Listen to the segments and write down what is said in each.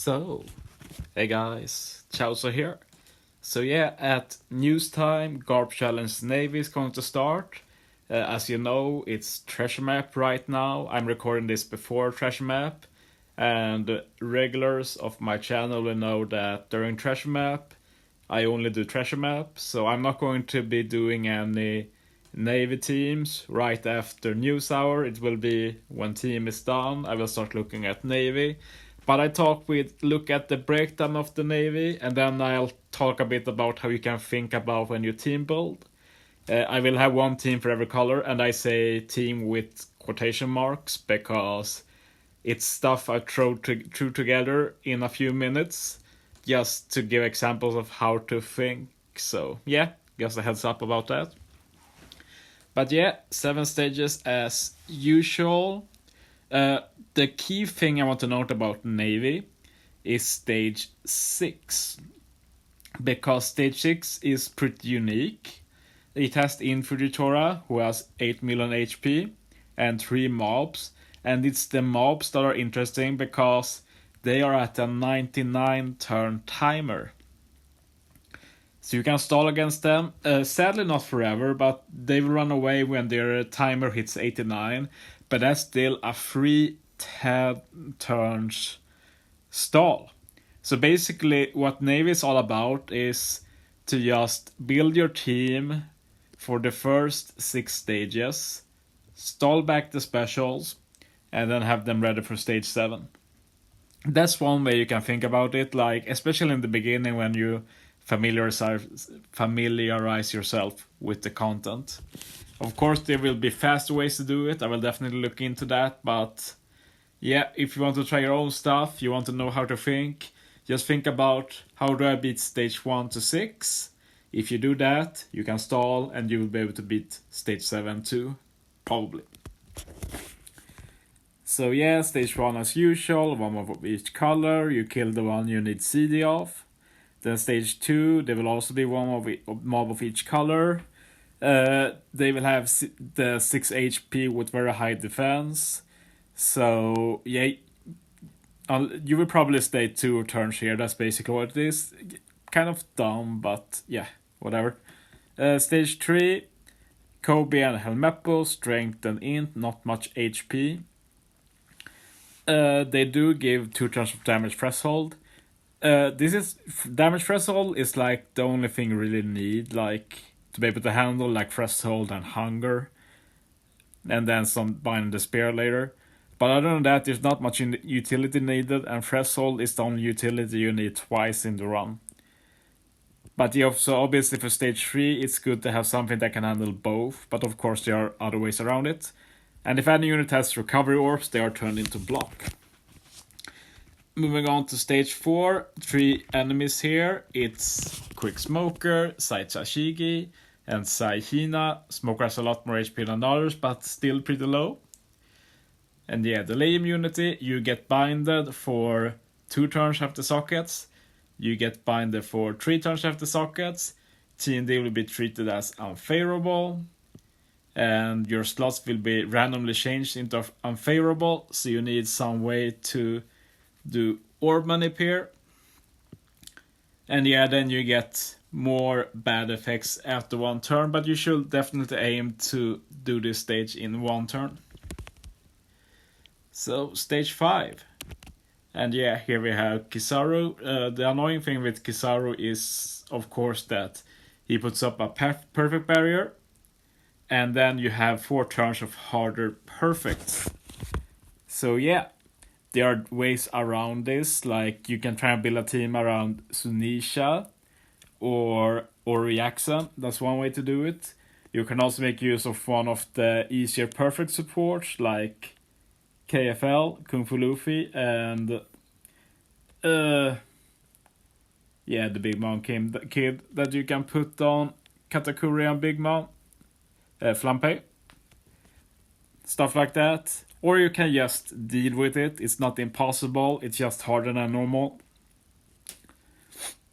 So, hey guys, Chowser here. So yeah, at news time, Garp Challenge Navy is going to start. As you know, it's Treasure Map right now. I'm recording this before Treasure Map, and regulars of my channel will know that during Treasure Map, I only do Treasure Map, so I'm not going to be doing any Navy teams right after news hour. It will be when team is done, I will start looking at Navy. But I look at the breakdown of the Navy, and then I'll talk a bit about how you can think about when you team build. I will have one team for every color, and I say team with quotation marks because it's stuff I threw together in a few minutes just to give examples of how to think. So yeah, just a heads up about that. But yeah, 7 stages as usual. The key thing I want to note about Navy is stage 6. Because stage 6 is pretty unique. It has the Infiltrator, who has 8 million HP, and 3 mobs. And it's the mobs that are interesting because they are at a 99 turn timer. So you can stall against them. Sadly not forever, but they will run away when their timer hits 89. But that's still a free 10 turns stall. So basically what Navy is all about is to just build your team for the first 6 stages, stall back the specials, and then have them ready for stage 7. That's one way you can think about it, like especially in the beginning when you familiarize yourself with the content. Of course, there will be faster ways to do it. I will definitely look into that. But yeah, if you want to try your own stuff, you want to know how to think, just think about how do I beat stage 1 to 6. If you do that, you can stall and you will be able to beat stage 7 too, probably. So yeah, stage 1 as usual, one mob of each color. You kill the one you need CD of. Then stage 2, there will also be one mob of each color. They will have the 6 HP with very high defense. So yeah, you will probably stay 2 turns here. That's basically what it is. Kind of dumb, but yeah, whatever. Stage 3, Kobe and Helmeppo, strength and int, not much HP. They do give 2 turns of damage threshold. This is damage threshold is like the only thing you really need, like to be able to handle like threshold and hunger, and then some bind the spear later. But other than that, there's not much utility needed, and threshold is the only utility you need twice in the run. But yeah, so obviously for stage 3, it's good to have something that can handle both, but of course there are other ways around it. And if any unit has recovery orbs, they are turned into block. Moving on to stage 4, 3 enemies here. It's Quick Smoker, Sai Chashigi, and Sai Hina. Smoker has a lot more HP than others, but still pretty low. And yeah, the lay immunity, you get binded for 2 turns after sockets. You get binded for 3 turns after sockets. TND will be treated as unfavorable. And your slots will be randomly changed into unfavorable, so you need some way to do orb manip here. And yeah, then you get more bad effects after 1 turn, but you should definitely aim to do this stage in 1 turn. So stage 5. And yeah, here we have Kizaru. The annoying thing with Kizaru is of course that he puts up a perfect barrier, and then you have 4 turns of harder perfects. So yeah, there are ways around this, like you can try and build a team around Sunisha or Jackson. That's one way to do it. You can also make use of one of the easier perfect supports like KFL, Kung Fu Luffy, and the Big Mom kid that you can put on Katakuri and Big Mom, Flampe, stuff like that. Or you can just deal with it. It's not impossible, it's just harder than normal.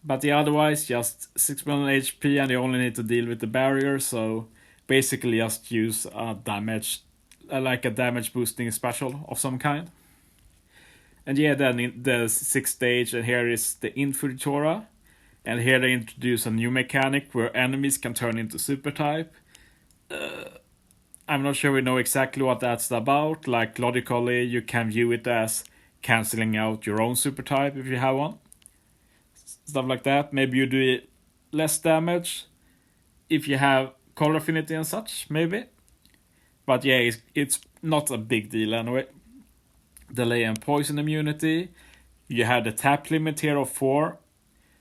But yeah, otherwise just 6 million HP and you only need to deal with the barrier, so basically just use a damage boosting special of some kind. And yeah, then in the 6th stage, and here is the Infuritora. And here they introduce a new mechanic where enemies can turn into super type. I'm not sure we know exactly what that's about. Like, logically, you can view it as cancelling out your own super type if you have one. Stuff like that. Maybe you do less damage if you have color affinity and such, maybe. But yeah, it's not a big deal anyway. Delay and poison immunity. You have the tap limit here of 4.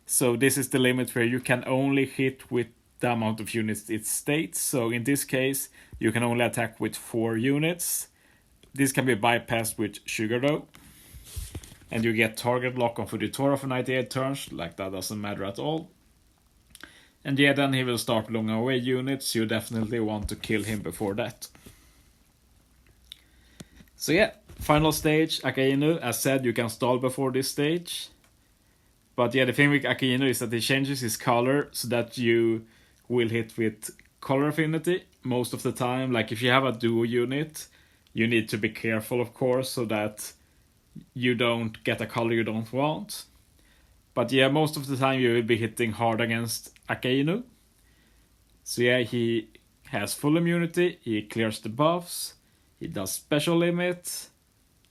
So this is the limit where you can only hit with the amount of units it states. So in this case, you can only attack with 4 units. This can be bypassed with Sugar though. And you get target lock on Fujitora for 98 turns, like that doesn't matter at all. And yeah, then he will start blowing away units, you definitely want to kill him before that. So yeah, final stage, Akainu. As said, you can stall before this stage. But yeah, the thing with Akainu is that he changes his color so that you will hit with color affinity most of the time. Like if you have a duo unit, you need to be careful, of course, so that you don't get a color you don't want. But yeah, most of the time you will be hitting hard against Akainu. So yeah, he has full immunity, he clears the buffs, he does special limit,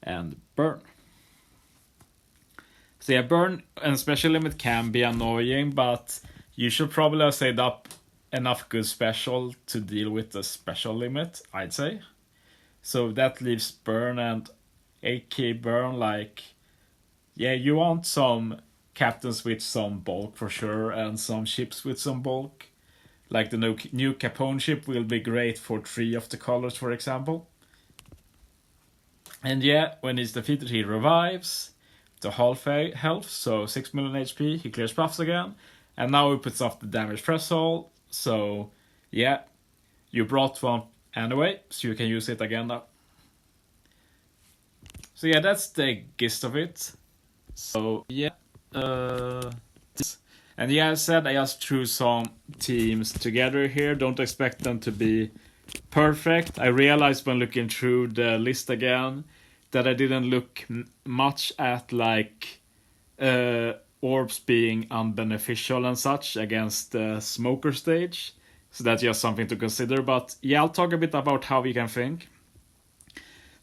and burn. So yeah, burn and special limit can be annoying, but you should probably have saved up enough good special to deal with the special limit, I'd say. So that leaves burn and AK burn, like, yeah, you want some captains with some bulk for sure, and some ships with some bulk. Like the new Capone ship will be great for 3 of the colors, for example. And yeah, when he's defeated, he revives to half health, so 6 million HP, he clears buffs again. And now he puts off the damage threshold, so yeah, you brought one anyway, so you can use it again now. So yeah, that's the gist of it. So yeah, and yeah, I said I just threw some teams together here. Don't expect them to be perfect. I realized when looking through the list again that I didn't look much at like orbs being unbeneficial and such against the smoker stage. So that's just something to consider. But yeah, I'll talk a bit about how we can think.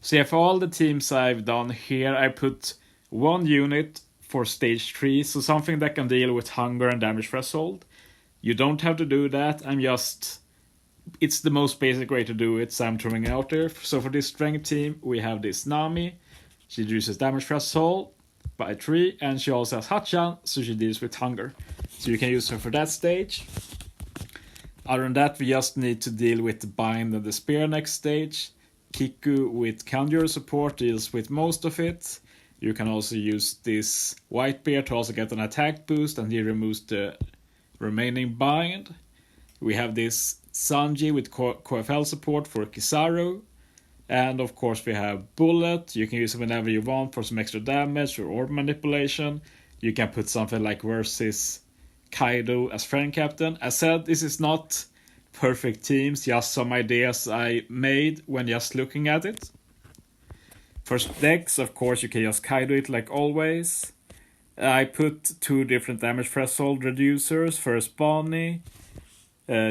So yeah, for all the teams I've done here, I put 1 unit for stage 3, so something that can deal with hunger and damage threshold. You don't have to do that, it's the most basic way to do it, so I'm throwing it out there. So for this strength team, we have this Nami. She reduces damage threshold by 3, and she also has Hachan, so she deals with hunger. So you can use her for that stage. Other than that, we just need to deal with the bind and the spear next stage. Kiku with Conjurer support deals with most of it. You can also use this Whitebeard to also get an attack boost, and he removes the remaining bind. We have this Sanji with QFL support for Kizaru. And of course we have Bullet. You can use it whenever you want for some extra damage or orb manipulation. You can put something like Versus Kaido as friend captain. As said, this is not perfect teams, just some ideas I made when just looking at it. For decks, of course, you can just Kaido it like always. I put 2 different damage threshold reducers. First, Bonnie.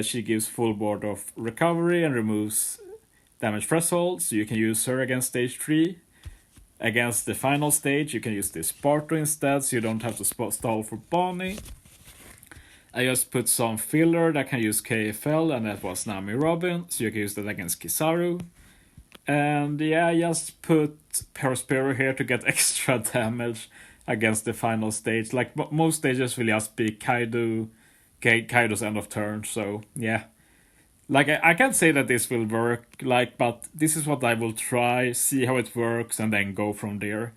She gives full board of recovery and removes damage threshold, so you can use her against stage 3. Against the final stage, you can use this Sparto instead, so you don't have to stall for Bonnie. I just put some filler that can use KFL, and that was Nami Robin, so you can use that against Kizaru. And yeah, I just put Perospero here to get extra damage against the final stage. Like most stages will just be Kaido's end of turn, so yeah. Like I can't say that this will work, but this is what I will try, see how it works, and then go from there.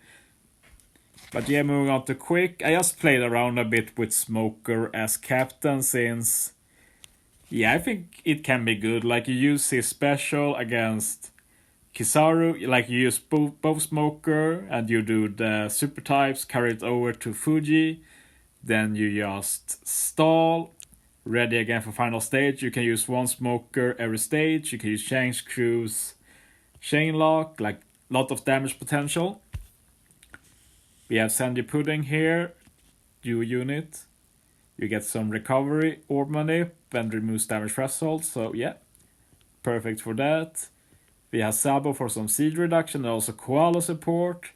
But yeah, moving on to Quick, I just played around a bit with Smoker as captain since, yeah, I think it can be good. Like you use his special against Kizaru, like you use both Smoker and you do the super types, carry it over to Fuji, then you just stall, ready again for final stage. You can use 1 Smoker every stage, you can use Change Cruise, Chain Lock, like lot of damage potential. We have Sandy Pudding here, duo unit. You get some recovery orb money when removes damage threshold, so yeah, perfect for that. We have Sabo for some siege reduction and also Koala support.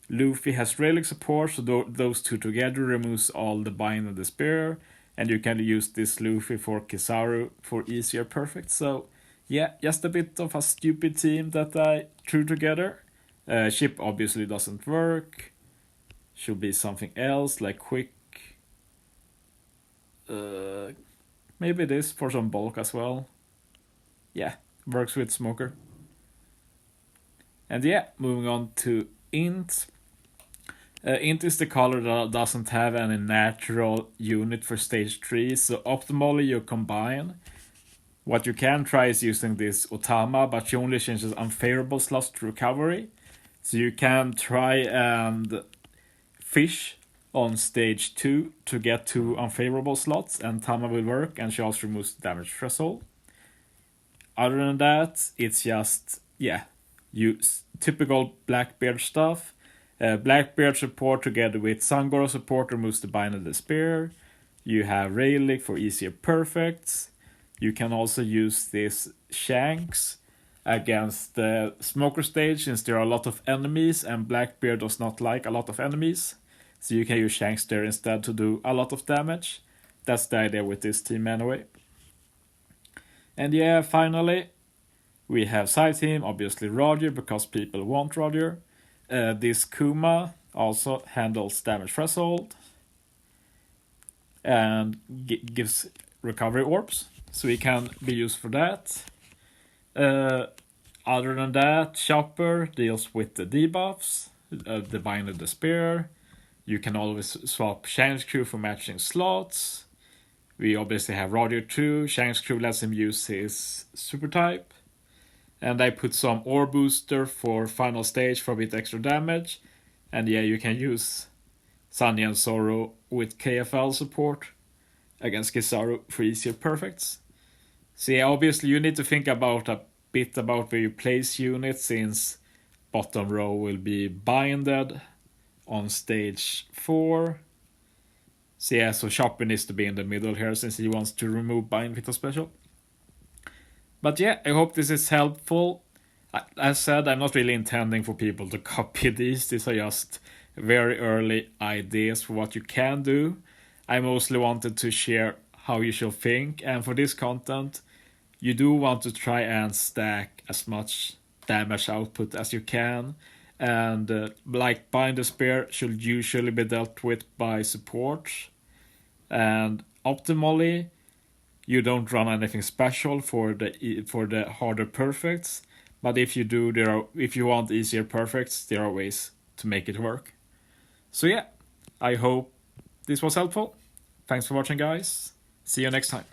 Luffy has Relic support, so those two together removes all the Bind and the Spear. And you can use this Luffy for Kizaru for easier perfect. So yeah, just a bit of a stupid team that I threw together. Ship obviously doesn't work. Should be something else like quick. Maybe this for some bulk as well. Yeah, works with Smoker. And yeah, moving on to Int. Int is the color that doesn't have any natural unit for stage 3, so optimally you combine. What you can try is using this Otama, but she only changes unfavorable slots to recovery. So you can try and fish on stage 2 to get 2 unfavorable slots, and Tama will work, and she also removes the damage threshold. Other than that, it's just, yeah, typical Blackbeard stuff. Blackbeard support together with Sangoro support removes the Bind and the Spear. You have Relic for easier perfects. You can also use this Shanks against the Smoker stage, since there are a lot of enemies and Blackbeard does not like a lot of enemies. So you can use Shanks there instead to do a lot of damage. That's the idea with this team anyway. And yeah, finally, we have side team, obviously Roger, because people want Roger. This Kuma also handles damage threshold and gives recovery orbs, so he can be used for that. Other than that, Chopper deals with the debuffs, the Bind and the Spear. You can always swap Shanks crew for matching slots. We obviously have Roger too. Shanks crew lets him use his super type. And I put some ore booster for final stage for a bit extra damage. And yeah, you can use Sunny and Zoro with KFL support against Kizaru for easier perfects. So yeah, obviously you need to think about a bit about where you place units, since bottom row will be binded on stage 4. So yeah, so Chopper needs to be in the middle here, since he wants to remove bind with a special. But yeah, I hope this is helpful. As said, I'm not really intending for people to copy these. These are just very early ideas for what you can do. I mostly wanted to share how you should think, and for this content, you do want to try and stack as much damage output as you can. And like Bind the Spear should usually be dealt with by support. And optimally, you don't run anything special for the harder perfects, but if you do, if you want easier perfects, there are ways to make it work. So yeah, I hope this was helpful. Thanks for watching, guys. See you next time.